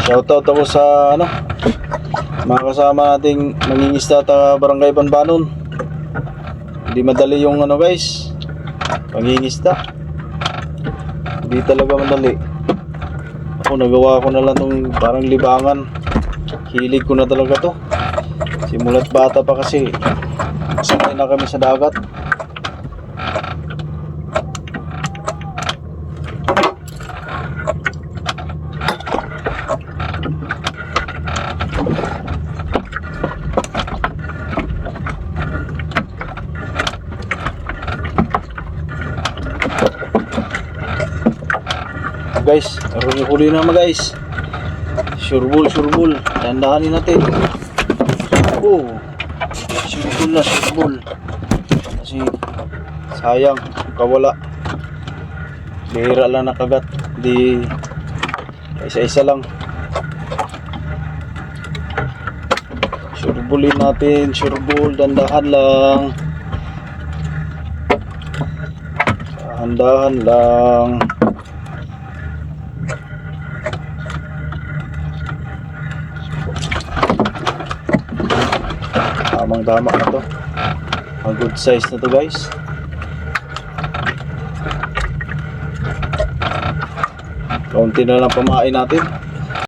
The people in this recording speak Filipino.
Shoutout ako sa mga kasama nating mangingisda ta Barangay Banbanon. Hindi madali yung guys, mangingisda. Hindi talaga madali. Ako nagawa ko na lang tong parang libangan. Hilig ko na talaga to. Simulat bata pa kasi sanay na kami sa dagat. Guys, huli naman guys. Sureball. Dandahanin natin. Oh, sureball. Kasi sayang kawala. Bihira lang nakagat. Di isa-isa lang. Sureballin natin. Sureball, dandahan lang. Dahan lang. Tamang-tama na to. A good size na to guys. Kaunti na lang pamain natin.